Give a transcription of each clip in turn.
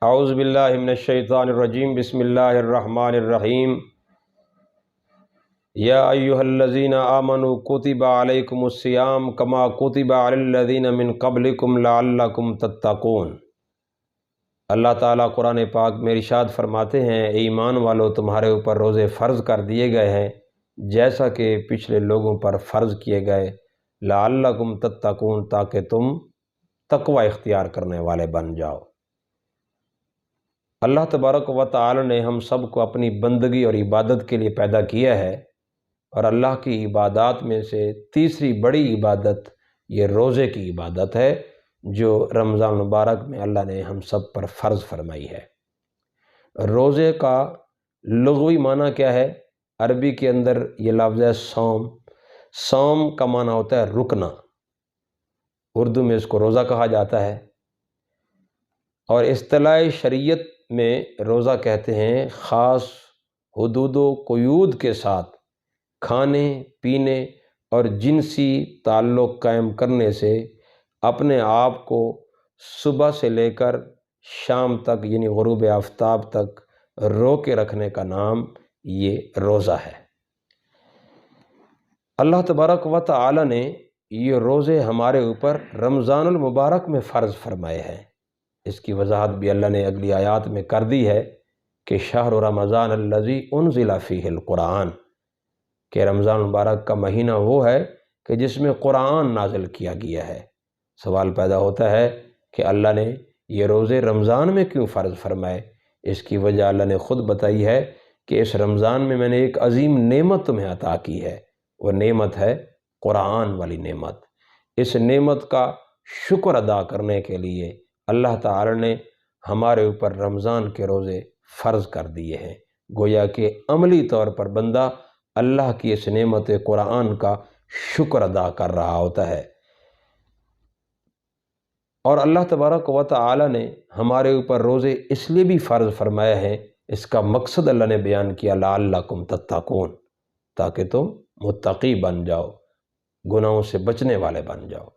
اعوذ باللہ من الشیطان الرجیم بسم اللہ الرحمن الرحیم یا ایہا الذین آمنوا کتب علیکم الصیام کما کتب علی الذین من قبلکم لعلکم تتقون۔ اللہ تعالیٰ قرآن پاک میں ارشاد فرماتے ہیں، اے ایمان والو تمہارے اوپر روزے فرض کر دیے گئے ہیں جیسا کہ پچھلے لوگوں پر فرض کیے گئے، لعلکم تتقون، تاکہ تم تقوی اختیار کرنے والے بن جاؤ۔ اللہ تبارک و تعالی نے ہم سب کو اپنی بندگی اور عبادت کے لیے پیدا کیا ہے، اور اللہ کی عبادات میں سے تیسری بڑی عبادت یہ روزے کی عبادت ہے جو رمضان مبارک میں اللہ نے ہم سب پر فرض فرمائی ہے۔ روزے کا لغوی معنی کیا ہے؟ عربی کے اندر یہ لفظ ہے صوم۔ صوم کا معنی ہوتا ہے رکنا، اردو میں اس کو روزہ کہا جاتا ہے، اور اصطلاح شریعت میں روزہ کہتے ہیں خاص حدود و قیود کے ساتھ کھانے پینے اور جنسی تعلق قائم کرنے سے اپنے آپ کو صبح سے لے کر شام تک یعنی غروب آفتاب تک روکے رکھنے کا نام یہ روزہ ہے۔ اللہ تبارک و تعالی نے یہ روزے ہمارے اوپر رمضان المبارک میں فرض فرمائے ہیں۔ اس کی وضاحت بھی اللہ نے اگلی آیات میں کر دی ہے کہ شہر رمضان الذی انزل فیہ القرآن، کہ رمضان مبارک کا مہینہ وہ ہے کہ جس میں قرآن نازل کیا گیا ہے۔ سوال پیدا ہوتا ہے کہ اللہ نے یہ روزے رمضان میں کیوں فرض فرمائے؟ اس کی وجہ اللہ نے خود بتائی ہے کہ اس رمضان میں میں نے ایک عظیم نعمت تمہیں عطا کی ہے، وہ نعمت ہے قرآن والی نعمت۔ اس نعمت کا شکر ادا کرنے کے لیے اللہ تعالی نے ہمارے اوپر رمضان کے روزے فرض کر دیے ہیں، گویا کہ عملی طور پر بندہ اللہ کی اس نعمت قرآن کا شکر ادا کر رہا ہوتا ہے۔ اور اللہ تبارک و تعالی نے ہمارے اوپر روزے اس لیے بھی فرض فرمائے ہیں، اس کا مقصد اللہ نے بیان کیا، لعلکم تتقون، تاکہ تم متقی بن جاؤ، گناہوں سے بچنے والے بن جاؤ۔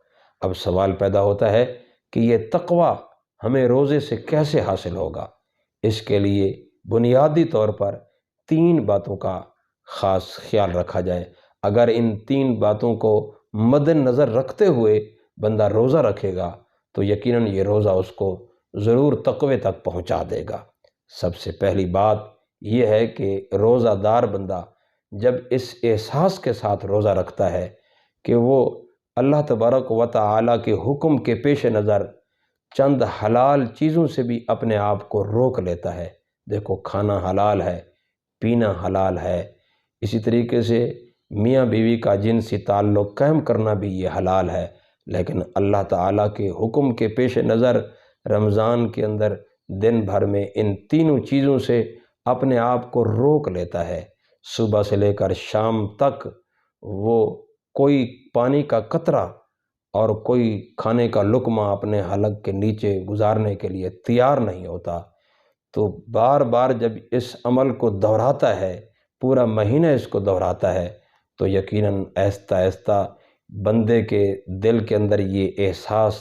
اب سوال پیدا ہوتا ہے کہ یہ تقوی ہمیں روزے سے کیسے حاصل ہوگا؟ اس کے لیے بنیادی طور پر 3 باتوں کا خاص خیال رکھا جائے۔ اگر ان 3 باتوں کو مد نظر رکھتے ہوئے بندہ روزہ رکھے گا تو یقیناً یہ روزہ اس کو ضرور تقوی تک پہنچا دے گا۔ سب سے پہلی بات یہ ہے کہ روزہ دار بندہ جب اس احساس کے ساتھ روزہ رکھتا ہے کہ وہ اللہ تبارک و تعالی کے حکم کے پیش نظر چند حلال چیزوں سے بھی اپنے آپ کو روک لیتا ہے۔ دیکھو، کھانا حلال ہے، پینا حلال ہے، اسی طریقے سے میاں بیوی کا جنسی تعلق قائم کرنا بھی یہ حلال ہے، لیکن اللہ تعالیٰ کے حکم کے پیش نظر رمضان کے اندر دن بھر میں ان تینوں چیزوں سے اپنے آپ کو روک لیتا ہے۔ صبح سے لے کر شام تک وہ کوئی پانی کا قطرہ اور کوئی کھانے کا لقمہ اپنے حلق کے نیچے گزارنے کے لیے تیار نہیں ہوتا، تو بار بار جب اس عمل کو دہراتا ہے، پورا مہینہ اس کو دہراتا ہے، تو یقیناً آہستہ آہستہ بندے کے دل کے اندر یہ احساس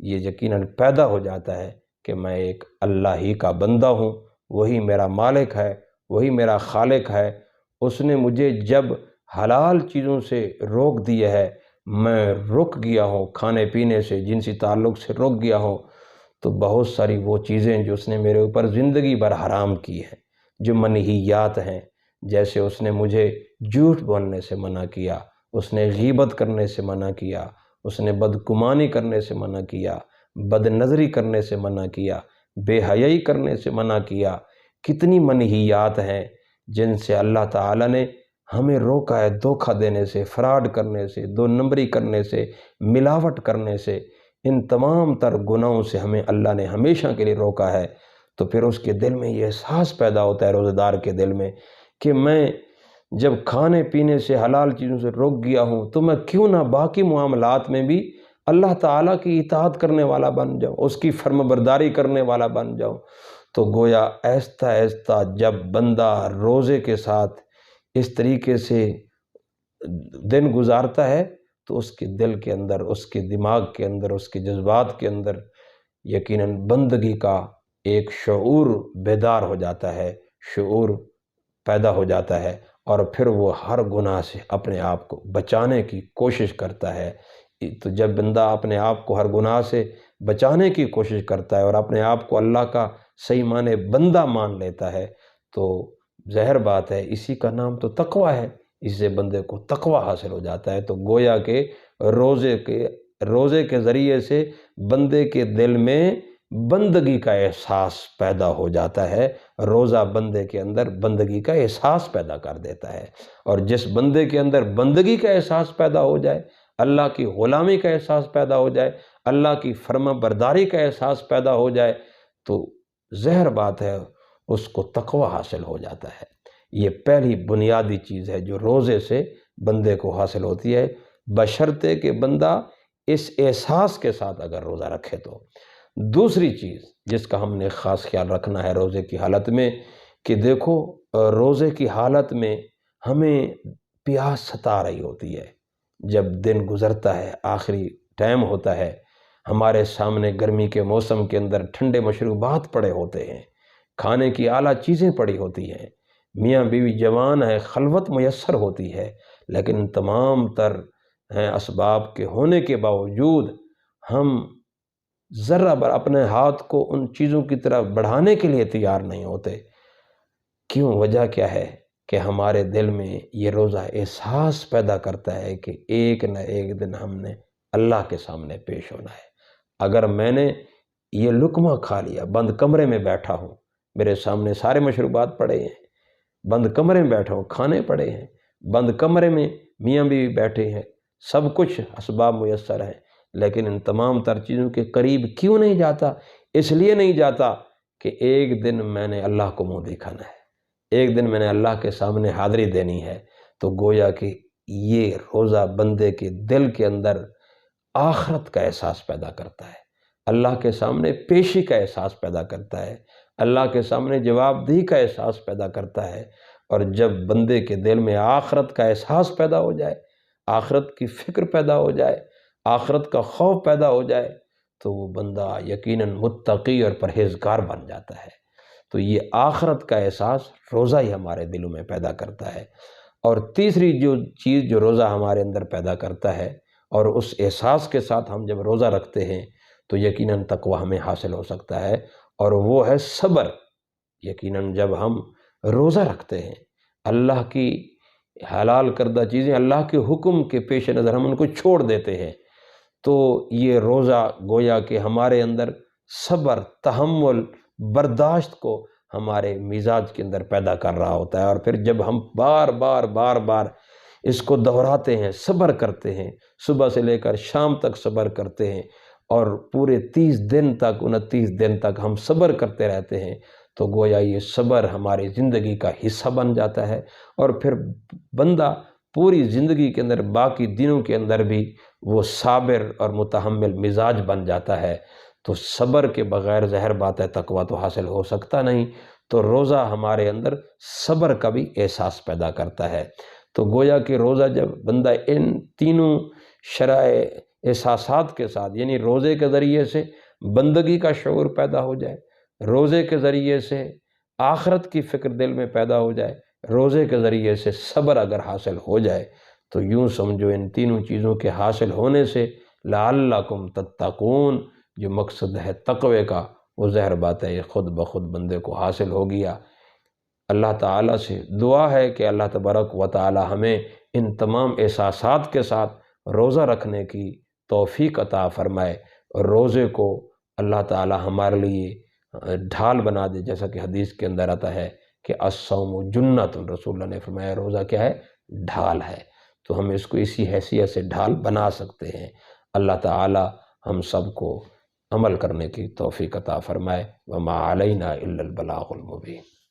یہ یقیناً پیدا ہو جاتا ہے کہ میں ایک اللہ ہی کا بندہ ہوں، وہی میرا مالک ہے، وہی میرا خالق ہے۔ اس نے مجھے جب حلال چیزوں سے روک دیا ہے، میں رک گیا ہوں، کھانے پینے سے جنسی تعلق سے رک گیا ہوں، تو بہت ساری وہ چیزیں جو اس نے میرے اوپر زندگی بھر حرام کی ہیں، جو منہیات ہیں، جیسے اس نے مجھے جھوٹ بولنے سے منع کیا، اس نے غیبت کرنے سے منع کیا، اس نے بدگمانی کرنے سے منع کیا، بد نظری کرنے سے منع کیا، بے حیائی کرنے سے منع کیا۔ کتنی منہیات ہیں جن سے اللہ تعالیٰ نے ہمیں روکا ہے، دھوکہ دینے سے، فراڈ کرنے سے، 2 نمبری کرنے سے، ملاوٹ کرنے سے۔ ان تمام تر گناہوں سے ہمیں اللہ نے ہمیشہ کے لیے روکا ہے۔ تو پھر اس کے دل میں یہ احساس پیدا ہوتا ہے، روزہ دار کے دل میں، کہ میں جب کھانے پینے سے حلال چیزوں سے روک گیا ہوں تو میں کیوں نہ باقی معاملات میں بھی اللہ تعالیٰ کی اطاعت کرنے والا بن جاؤں، اس کی فرم برداری کرنے والا بن جاؤں۔ تو گویا آہستہ آہستہ جب بندہ روزے کے ساتھ اس طریقے سے دن گزارتا ہے تو اس کے دل کے اندر، اس کے دماغ کے اندر، اس کے جذبات کے اندر یقیناً بندگی کا ایک شعور بیدار ہو جاتا ہے، شعور پیدا ہو جاتا ہے، اور پھر وہ ہر گناہ سے اپنے آپ کو بچانے کی کوشش کرتا ہے۔ تو جب بندہ اپنے آپ کو ہر گناہ سے بچانے کی کوشش کرتا ہے اور اپنے آپ کو اللہ کا صحیح معنی بندہ مان لیتا ہے، تو ظاہر بات ہے اسی کا نام تو تقویٰ ہے، اس سے بندے کو تقویٰ حاصل ہو جاتا ہے۔ تو گویا کہ روزے کے ذریعے سے بندے کے دل میں بندگی کا احساس پیدا ہو جاتا ہے۔ روزہ بندے کے اندر بندگی کا احساس پیدا کر دیتا ہے، اور جس بندے کے اندر بندگی کا احساس پیدا ہو جائے، اللہ کی غلامی کا احساس پیدا ہو جائے، اللہ کی فرما برداری کا احساس پیدا ہو جائے، تو ظاہر بات ہے اس کو تقویٰ حاصل ہو جاتا ہے۔ یہ پہلی بنیادی چیز ہے جو روزے سے بندے کو حاصل ہوتی ہے، بشرطے کہ بندہ اس احساس کے ساتھ اگر روزہ رکھے تو۔ دوسری چیز جس کا ہم نے خاص خیال رکھنا ہے روزے کی حالت میں، کہ دیکھو روزے کی حالت میں ہمیں پیاس ستا رہی ہوتی ہے، جب دن گزرتا ہے، آخری ٹائم ہوتا ہے، ہمارے سامنے گرمی کے موسم کے اندر ٹھنڈے مشروبات پڑے ہوتے ہیں، کھانے کی اعلیٰ چیزیں پڑی ہوتی ہیں، میاں بیوی جوان ہے، خلوت میسر ہوتی ہے، لیکن تمام تر اسباب کے ہونے کے باوجود ہم ذرہ بر اپنے ہاتھ کو ان چیزوں کی طرف بڑھانے کے لیے تیار نہیں ہوتے۔ کیوں؟ وجہ کیا ہے؟ کہ ہمارے دل میں یہ روزہ احساس پیدا کرتا ہے کہ ایک نہ ایک دن ہم نے اللہ کے سامنے پیش ہونا ہے۔ اگر میں نے یہ لقمہ کھا لیا، بند کمرے میں بیٹھا ہوں، میرے سامنے سارے مشروبات پڑے ہیں، بند کمرے میں بیٹھا ہوں، کھانے پڑے ہیں، بند کمرے میں میاں بیوی بیٹھے ہیں، سب کچھ اسباب میسر ہیں، لیکن ان تمام تر چیزوں کے قریب کیوں نہیں جاتا؟ اس لیے نہیں جاتا کہ ایک دن میں نے اللہ کو منہ دکھانا ہے، ایک دن میں نے اللہ کے سامنے حاضری دینی ہے۔ تو گویا کہ یہ روزہ بندے کے دل کے اندر آخرت کا احساس پیدا کرتا ہے، اللہ کے سامنے پیشی کا احساس پیدا کرتا ہے، اللہ کے سامنے جواب دہی کا احساس پیدا کرتا ہے۔ اور جب بندے کے دل میں آخرت کا احساس پیدا ہو جائے، آخرت کی فکر پیدا ہو جائے، آخرت کا خوف پیدا ہو جائے، تو وہ بندہ یقیناً متقی اور پرہیزگار بن جاتا ہے۔ تو یہ آخرت کا احساس روزہ ہی ہمارے دلوں میں پیدا کرتا ہے۔ اور تیسری جو چیز جو روزہ ہمارے اندر پیدا کرتا ہے، اور اس احساس کے ساتھ ہم جب روزہ رکھتے ہیں تو یقیناً تقویٰ ہمیں حاصل ہو سکتا ہے، اور وہ ہے صبر۔ یقیناً جب ہم روزہ رکھتے ہیں، اللہ کی حلال کردہ چیزیں، اللہ کے حکم کے پیش نظر ہم ان کو چھوڑ دیتے ہیں، تو یہ روزہ گویا کہ ہمارے اندر صبر، تحمل، برداشت کو ہمارے مزاج کے اندر پیدا کر رہا ہوتا ہے۔ اور پھر جب ہم بار بار اس کو دہراتے ہیں، صبر کرتے ہیں، صبح سے لے کر شام تک صبر کرتے ہیں، اور پورے 30 دن تک 29 دن تک ہم صبر کرتے رہتے ہیں، تو گویا یہ صبر ہماری زندگی کا حصہ بن جاتا ہے، اور پھر بندہ پوری زندگی کے اندر باقی دنوں کے اندر بھی وہ صابر اور متحمل مزاج بن جاتا ہے۔ تو صبر کے بغیر ظاہر بات ہے تقویٰ تو حاصل ہو سکتا نہیں۔ تو روزہ ہمارے اندر صبر کا بھی احساس پیدا کرتا ہے۔ تو گویا کہ روزہ جب بندہ ان تینوں شرائع احساسات کے ساتھ، یعنی روزے کے ذریعے سے بندگی کا شعور پیدا ہو جائے، روزے کے ذریعے سے آخرت کی فکر دل میں پیدا ہو جائے، روزے کے ذریعے سے صبر اگر حاصل ہو جائے، تو یوں سمجھو ان تینوں چیزوں کے حاصل ہونے سے لعلکم تتقون جو مقصد ہے تقوی کا، وہ ظاہر بات ہے یہ خود بخود بندے کو حاصل ہو گیا۔ اللہ تعالیٰ سے دعا ہے کہ اللہ تبارک و تعالی ہمیں ان تمام احساسات کے ساتھ روزہ رکھنے کی توفیق عطا فرمائے، اور روزے کو اللہ تعالیٰ ہمارے لیے ڈھال بنا دے، جیسا کہ حدیث کے اندر آتا ہے کہ الصوم جنۃ، رسول اللہ نے فرمایا روزہ کیا ہے؟ ڈھال ہے۔ تو ہم اس کو اسی حیثیت سے ڈھال بنا سکتے ہیں۔ اللہ تعالیٰ ہم سب کو عمل کرنے کی توفیق عطا فرمائے۔ وما علینا الا البلاغ المبین۔